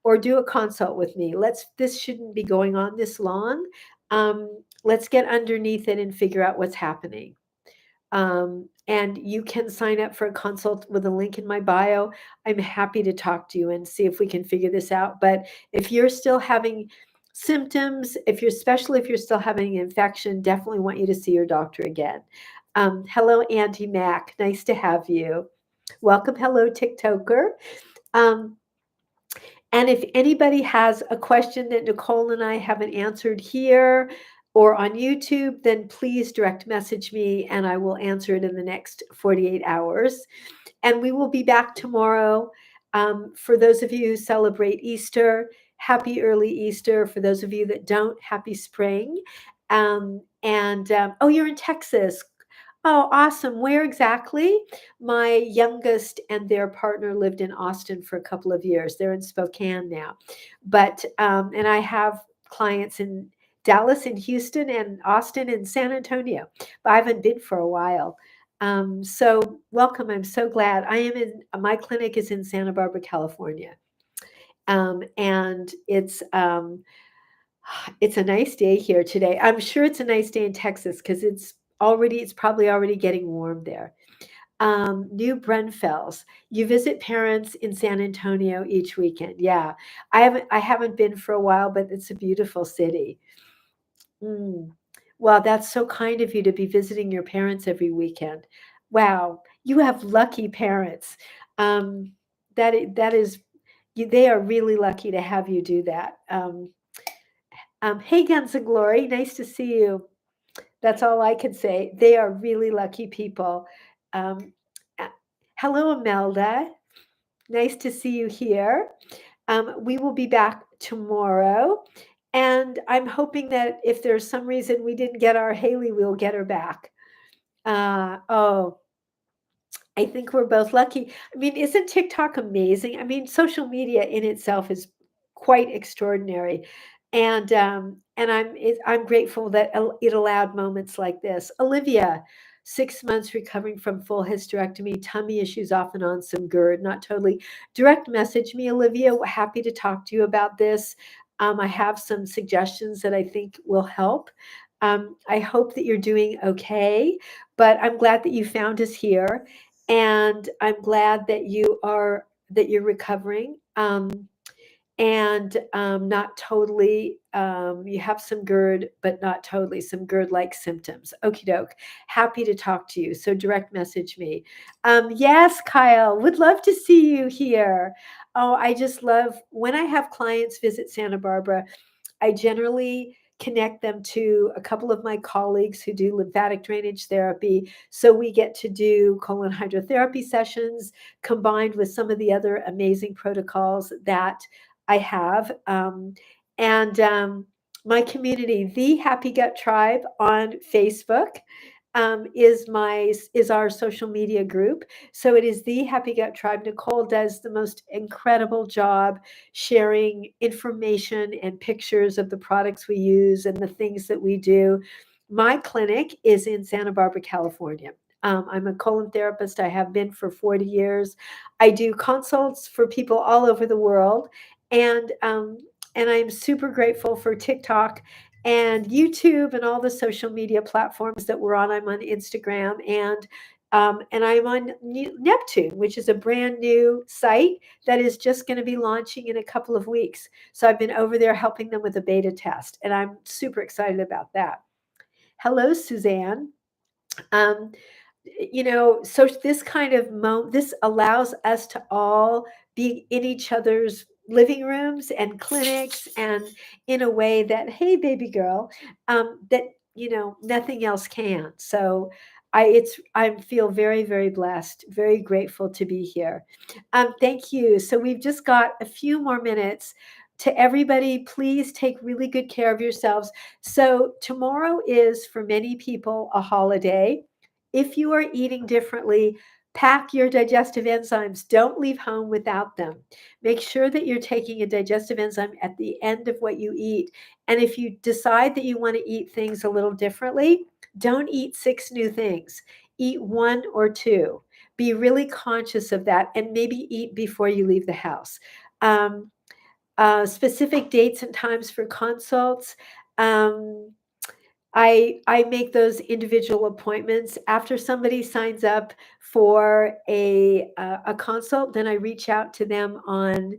or do a consult with me. This shouldn't be going on this long. Let's get underneath it and figure out what's happening. And you can sign up for a consult with a link in my bio. I'm happy to talk to you and see if we can figure this out. But if you're still having symptoms, especially if you're still having an infection, definitely want you to see your doctor again. Hello, Auntie Mac. Nice to have you. Welcome. Hello, TikToker. Um, and if anybody has a question that Nicole and I haven't answered here or on YouTube, then please direct message me and I will answer it in the next 48 hours. And we will be back tomorrow. For those of you who celebrate Easter, happy early Easter. For those of you that don't, happy spring. Oh, you're in Texas. Oh, awesome. Where exactly? My youngest and their partner lived in Austin for a couple of years. They're in Spokane now. And I have clients in Dallas and Houston and Austin and San Antonio, but I haven't been for a while. So welcome. I'm so glad. My clinic is in Santa Barbara, California. And it's a nice day here today. I'm sure it's a nice day in Texas because it's probably already getting warm there. New Braunfels. You visit parents in San Antonio each weekend. Yeah. I haven't been for a while, but it's a beautiful city. Mm. Well, that's so kind of you to be visiting your parents every weekend. Wow, you have lucky parents. Um, that is, they are really lucky to have you do that. Hey, Guns of Glory, nice to see you. That's all I can say. They are really lucky people. Um, uh, Hello, Imelda. Nice to see you here. We will be back tomorrow. And I'm hoping that if there's some reason we didn't get our Haley, we'll get her back. Oh, I think we're both lucky. I mean, isn't TikTok amazing? I mean, social media in itself is quite extraordinary. And I'm grateful that it allowed moments like this. Olivia, 6 months recovering from full hysterectomy, tummy issues off and on, some GERD, not totally. Direct message me, Olivia. Happy to talk to you about this. I have some suggestions that I think will help. I hope that you're doing okay, but I'm glad that you found us here, and I'm glad that you're recovering. Not totally, you have some GERD, but not totally, some GERD-like symptoms. Okie doke. Happy to talk to you. So direct message me. Yes, Kyle, would love to see you here. Oh, I just love when I have clients visit Santa Barbara. I generally connect them to a couple of my colleagues who do lymphatic drainage therapy. So we get to do colon hydrotherapy sessions combined with some of the other amazing protocols that I have. And my community, the Happy Gut Tribe on Facebook, is our social media group. So it is the Happy Gut Tribe. Nicole does the most incredible job sharing information and pictures of the products we use and the things that we do. My clinic is in Santa Barbara, California. I'm a colon therapist. I have been for 40 years. I do consults for people all over the world, and and I'm super grateful for TikTok and YouTube and all the social media platforms that we're on. I'm on Instagram and I'm on Neptune, which is a brand new site that is just going to be launching in a couple of weeks. So I've been over there helping them with a beta test, and I'm super excited about that. Hello, Suzanne. Um, so this kind of this allows us to all be in each other's living rooms and clinics, and in a way that, hey, baby girl, that nothing else can. So I feel very, very blessed, very grateful to be here. Thank you. So we've just got a few more minutes. To everybody, please take really good care of yourselves. So tomorrow is, for many people, a holiday. If you are eating differently, pack your digestive enzymes. Don't leave home without them. Make sure that you're taking a digestive enzyme at the end of what you eat. And if you decide that you want to eat things a little differently, don't eat 6 new things. Eat 1 or 2. Be really conscious of that, and maybe eat before you leave the house. Um, Specific dates and times for consults. Um, I make those individual appointments. After somebody signs up for a consult, then I reach out to them on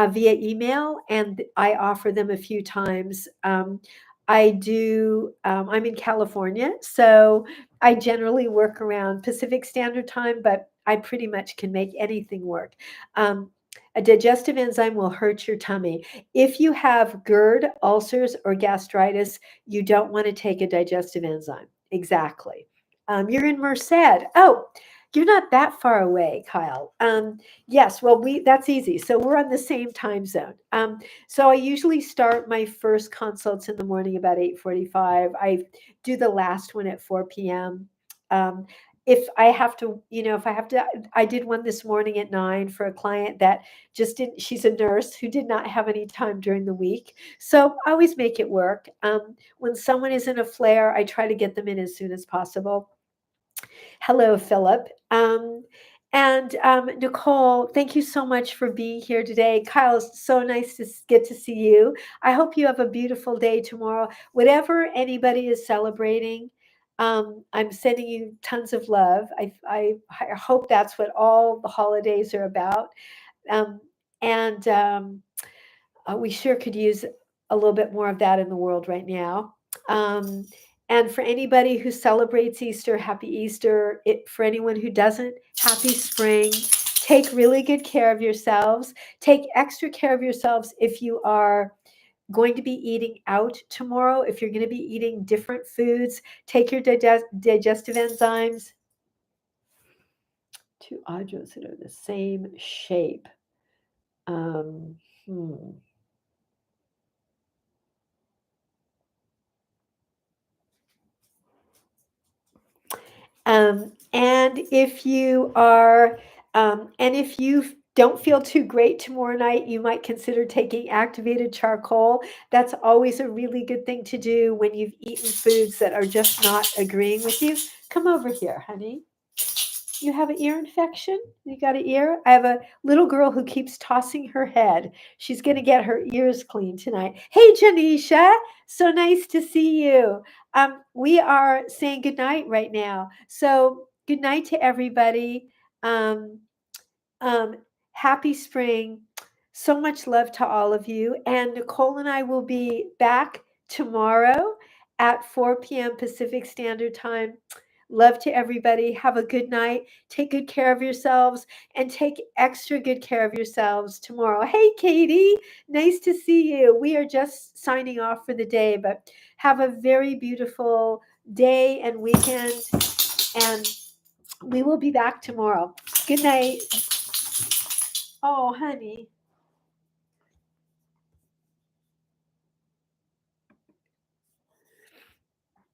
via email, and I offer them a few times. I'm in California, so I generally work around Pacific Standard Time, but I pretty much can make anything work. A digestive enzyme will hurt your tummy. If you have GERD, ulcers, or gastritis, you don't want to take a digestive enzyme. Exactly. You're in Merced. Oh, you're not that far away, Kyle. Yes, well, that's easy. So we're on the same time zone. So I usually start my first consults in the morning about 8:45. I do the last one at 4 p.m. Um, if I have to, I did one this morning at 9 for a client that just didn't, she's a nurse who did not have any time during the week. So I always make it work. When someone is in a flare, I try to get them in as soon as possible. Hello, Philip. And Nicole, thank you so much for being here today. Kyle, it's so nice to get to see you. I hope you have a beautiful day tomorrow. Whatever anybody is celebrating, I'm sending you tons of love. I hope that's what all the holidays are about. Um, and we sure could use a little bit more of that in the world right now. Um, and for anybody who celebrates Easter, happy Easter. For anyone who doesn't, happy spring. Take really good care of yourselves. Take extra care of yourselves if you are going to be eating out tomorrow. If you're going to be eating different foods, take your digestive enzymes. 2 audros that are the same shape. Um, hmm. And if you are, and if you don't feel too great tomorrow night, you might consider taking activated charcoal. That's always a really good thing to do when you've eaten foods that are just not agreeing with you. Come over here, honey. You have an ear infection? You got an ear? I have a little girl who keeps tossing her head. She's going to get her ears cleaned tonight. Hey, Janisha, so nice to see you. We are saying goodnight right now. So, good night to everybody. Um, um, Happy spring. So much love to all of you. And Nicole and I will be back tomorrow at 4 p.m. Pacific Standard Time. Love to everybody. Have a good night. Take good care of yourselves and take extra good care of yourselves tomorrow. Hey, Katie, nice to see you. We are just signing off for the day, but have a very beautiful day and weekend. And we will be back tomorrow. Good night. Oh, honey.